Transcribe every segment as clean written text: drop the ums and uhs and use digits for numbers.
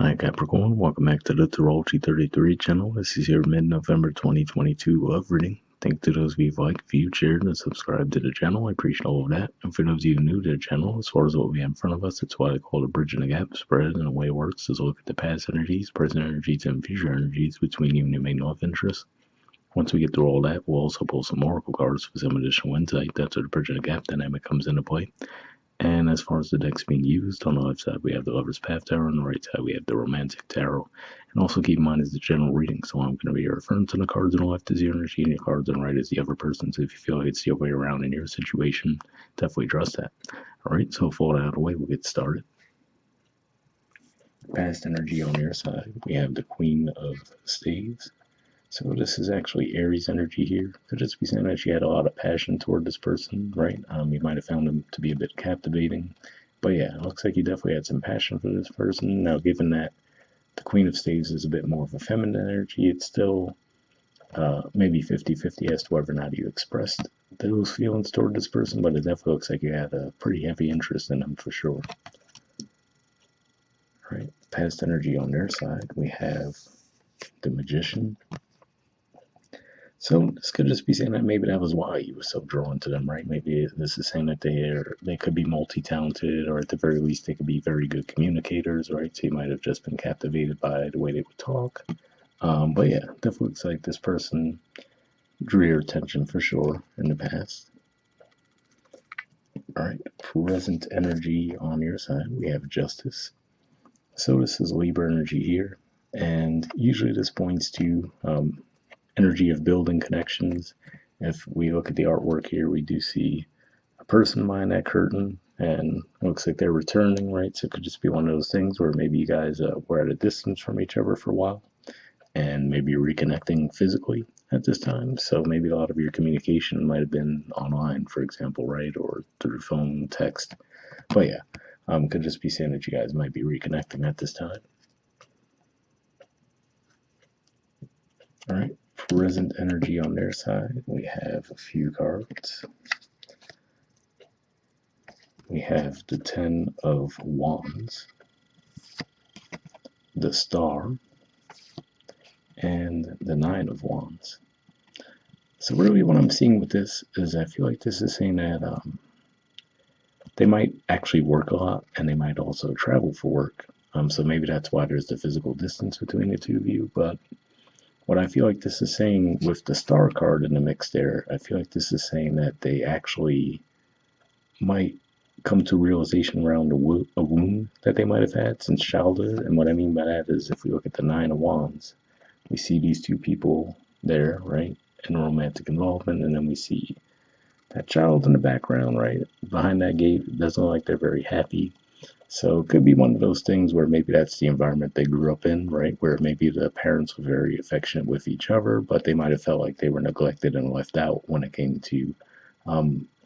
Hi Capricorn, welcome back to the Astrology 33 channel. This is your mid-November 2022 love reading. Thank you to those of you who like, viewed, shared, and subscribed to the channel. I appreciate all of that. And for those of you new to the channel, as far as what we have in front of us, it's what I call the bridge and the gap spread. And the way it works is look at the past energies, present energies, and future energies between you and your main love interest. Once we get through all that, we'll also pull some oracle cards for some additional insight. That's where the bridge and the gap dynamic comes into play. And as far as the decks being used, on the left side we have the Lover's Path Tarot, on the right side we have the Romantic Tarot. And also keep in mind is the general reading, so I'm going to be referring to the cards on the left as your energy and your cards on the right as the other person. So if you feel like it's the other way around in your situation, definitely trust that. Alright, so with all that out of the way, we'll get started. Past energy on your side, we have the Queen of Staves. So this is actually Aries energy here. Could just be saying that you had a lot of passion toward this person, right? You might have found him to be a bit captivating. But yeah, it looks like you definitely had some passion for this person. Now, given that the Queen of Staves is a bit more of a feminine energy, it's still maybe 50-50 as to whether or not you expressed those feelings toward this person, but it definitely looks like you had a pretty heavy interest in them for sure. All right, past energy on their side, we have the Magician. So this could just be saying that maybe that was why you were so drawn to them, right? Maybe this is saying that they could be multi-talented, or at the very least they could be very good communicators, right? So you might have just been captivated by the way they would talk. But yeah, definitely looks like this person drew your attention for sure in the past. All right, present energy on your side, we have Justice. So this is Libra energy here, and usually this points to energy of building connections. If we look at the artwork here, we do see a person behind that curtain, and it looks like they're returning, right? So it could just be one of those things where maybe you guys were at a distance from each other for a while, and maybe reconnecting physically at this time. So maybe a lot of your communication might have been online, for example, right? Or through phone, text. But yeah, could just be saying that you guys might be reconnecting at this time. All right, present energy on their side, we have a few cards. We have the Ten of Wands, the Star, and the Nine of Wands. So really what I'm seeing with this is I feel like this is saying that they might actually work a lot, and they might also travel for work. So maybe that's why there's the physical distance between the two of you, but what I feel like this is saying with the Star card in the mix there, I feel like this is saying that they actually might come to realization around a wound that they might have had since childhood. And what I mean by that is if we look at the Nine of Wands, we see these two people there, right, in romantic involvement, and then we see that child in the background, right, behind that gate. It doesn't look like they're very happy. So it could be one of those things where maybe that's the environment they grew up in, right? Where maybe the parents were very affectionate with each other, but they might have felt like they were neglected and left out when it came to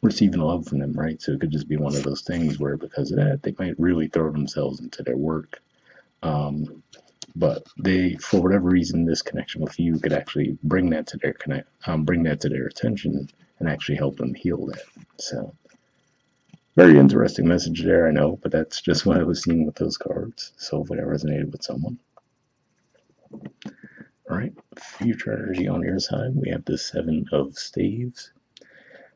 receiving love from them, right? So it could just be one of those things where because of that, they might really throw themselves into their work. But they, for whatever reason, this connection with you could actually bring that to their attention and actually help them heal that. So very interesting message there, I know, but that's just what I was seeing with those cards. So hopefully that resonated with someone. All right, future energy on your side, we have the Seven of Staves.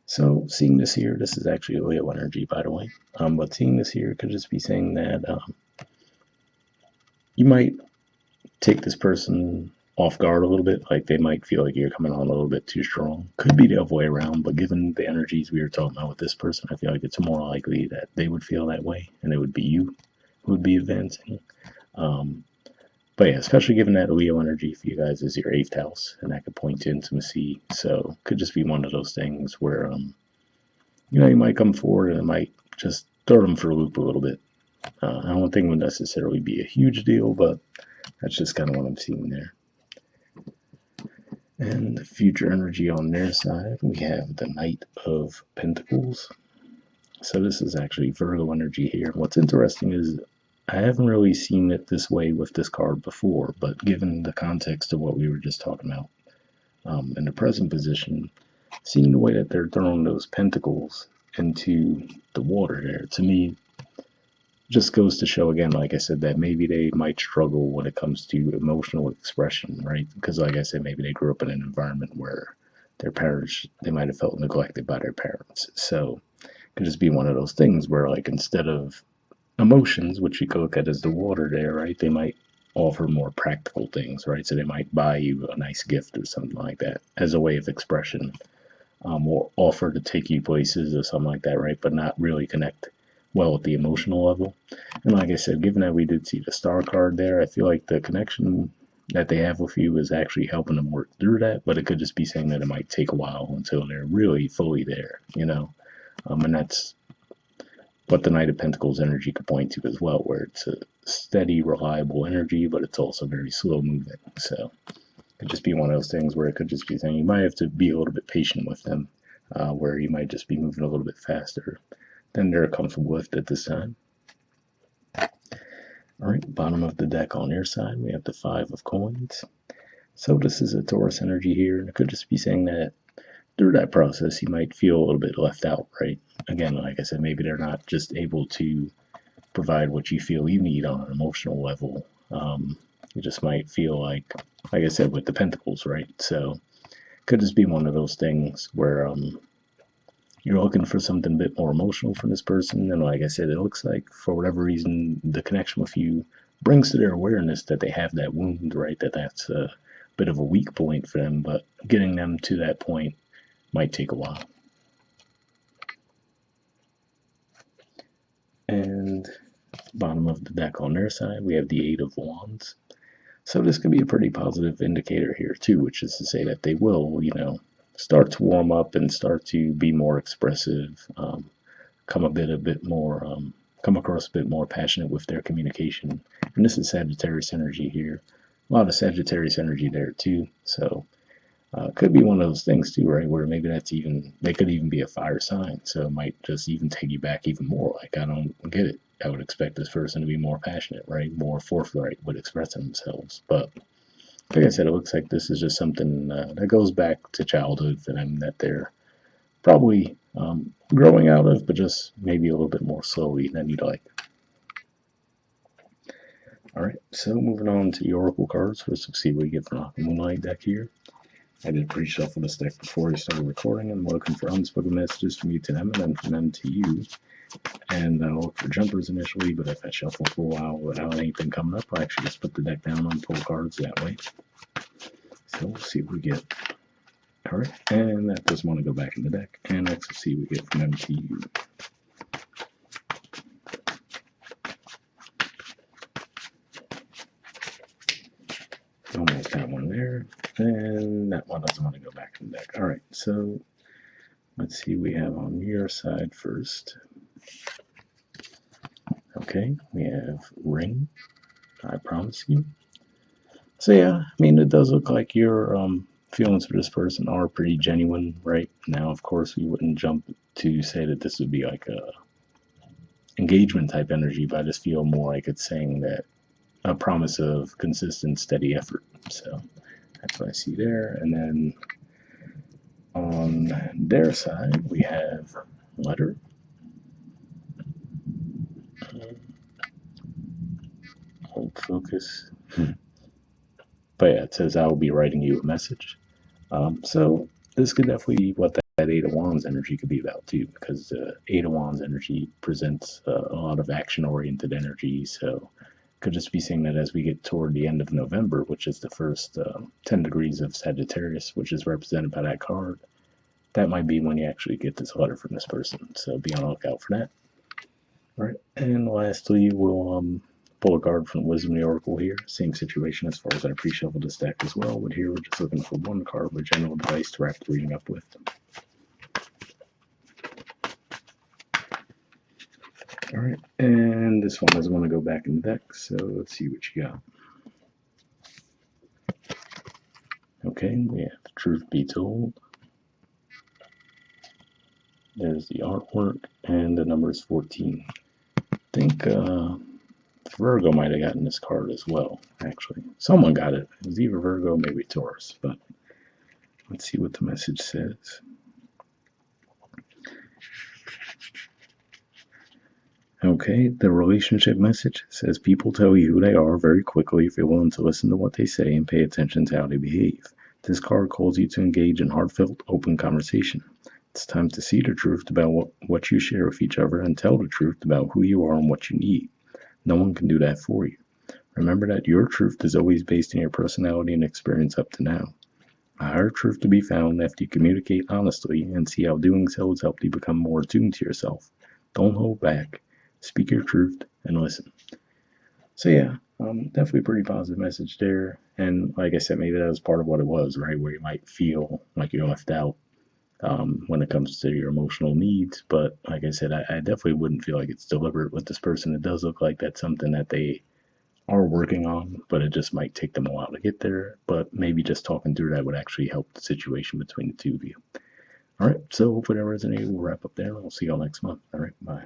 So seeing this here, this is actually Leo energy, by the way. But seeing this here could just be saying that you might take this person off guard a little bit, like they might feel like you're coming on a little bit too strong. Could be the other way around, but given the energies we were talking about with this person, I feel like it's more likely that they would feel that way, and it would be you who would be advancing. But yeah, especially given that Leo energy for you guys is your 8th house, and that could point to intimacy, so could just be one of those things where you might come forward and it might just throw them for a loop a little bit. I don't think it would necessarily be a huge deal, but that's just kind of what I'm seeing there. And the future energy on their side, we have the Knight of Pentacles. So this is actually Virgo energy here. What's interesting is I haven't really seen it this way with this card before, but given the context of what we were just talking about in the present position, seeing the way that they're throwing those pentacles into the water there, to me, just goes to show again, like I said, that maybe they might struggle when it comes to emotional expression, right? Because, like I said, maybe they grew up in an environment where their parents, they might have felt neglected by their parents. So it could just be one of those things where, like, instead of emotions, which you could look at as the water there, right? They might offer more practical things, right? So they might buy you a nice gift or something like that as a way of expression, or offer to take you places or something like that, right? But not really connect well at the emotional level. And like I said, given that we did see the star card there, I feel like the connection that they have with you is actually helping them work through that, but it could just be saying that it might take a while until they're really fully there, you know? And that's what the Knight of Pentacles energy could point to as well, where it's a steady, reliable energy, but it's also very slow moving. So it could just be one of those things where it could just be saying you might have to be a little bit patient with them, where you might just be moving a little bit faster than they're comfortable with at this time. All right, bottom of the deck on your side, we have the Five of Coins. So this is a Taurus energy here, and it could just be saying that through that process, you might feel a little bit left out, right? Again, like I said, maybe they're not just able to provide what you feel you need on an emotional level. You just might feel like I said, with the Pentacles, right? So could just be one of those things where you're looking for something a bit more emotional from this person, and like I said, it looks like for whatever reason, the connection with you brings to their awareness that they have that wound, right? That's a bit of a weak point for them, but getting them to that point might take a while. And bottom of the deck on their side, we have the Eight of Wands. So this could be a pretty positive indicator here too, which is to say that they will, start to warm up and start to be more expressive, come a bit more, come across a bit more passionate with their communication. And this is Sagittarius energy here. A lot of Sagittarius energy there too. So could be one of those things too, right? Where maybe they could even be a fire sign. So it might just even take you back even more. Like, I don't get it. I would expect this person to be more passionate, right? More forthright with expressing themselves. But like I said, it looks like this is just something that goes back to childhood for them that they're probably growing out of, but just maybe a little bit more slowly than you'd like. All right, so moving on to the Oracle cards. First, let's see what we get from the Moonlight deck here. I did pre-shuffle this deck before I started recording, and I'm looking for unspoken messages from you to them, and then from them to you. And I'll look for jumpers initially, but if I shuffle for a while without anything coming up, I'll actually just put the deck down and pull cards that way. So we'll see what we get. All right, and that doesn't want to go back in the deck. And let's see what we get from them to you. Almost got one there, and that one doesn't want to go back in the deck. All right, so let's see what we have on your side first. Okay, we have Ring, I Promise You. So yeah, I mean, it does look like your feelings for this person are pretty genuine, right? Now, of course, we wouldn't jump to say that this would be like a engagement type energy, but I just feel more like it's saying that a promise of consistent, steady effort. So that's what I see there. And then on their side, we have Letter. Hold focus. But yeah, it says I will be writing you a message. So this could definitely be what that Eight of Wands energy could be about too, because Eight of Wands energy presents a lot of action-oriented energy. So could just be saying that as we get toward the end of November, which is the first 10 degrees of Sagittarius, which is represented by that card, that might be when you actually get this letter from this person. So be on the lookout for that. All right, and lastly, we'll pull a card from Wisdom of the Oracle here. Same situation as far as I pre-shuffled this deck as well, but here we're just looking for one card with general advice to wrap the reading up with. All right, and this one doesn't want to go back in the deck, so let's see what you got. Okay, we have Truth Be Told. There's the artwork, and the number is 14. I think Virgo might have gotten this card as well, actually. Someone got it. It was either Virgo, maybe Taurus, but let's see what the message says. Okay, the relationship message says people tell you who they are very quickly if you're willing to listen to what they say and pay attention to how they behave. This card calls you to engage in heartfelt, open conversation. It's time to see the truth about what you share with each other and tell the truth about who you are and what you need. No one can do that for you. Remember that your truth is always based on your personality and experience up to now. A higher truth to be found after you communicate honestly and see how doing so has helped you become more attuned to yourself. Don't hold back. Speak your truth and listen. So yeah, definitely a pretty positive message there. And like I said, maybe that was part of what it was, right? Where you might feel like you're left out when it comes to your emotional needs. But like I said, I definitely wouldn't feel like it's deliberate with this person. It does look like that's something that they are working on, but it just might take them a while to get there. But maybe just talking through that would actually help the situation between the two of you. All right, so hopefully that resonated. We'll wrap up there. We'll see y'all next month. All right, bye.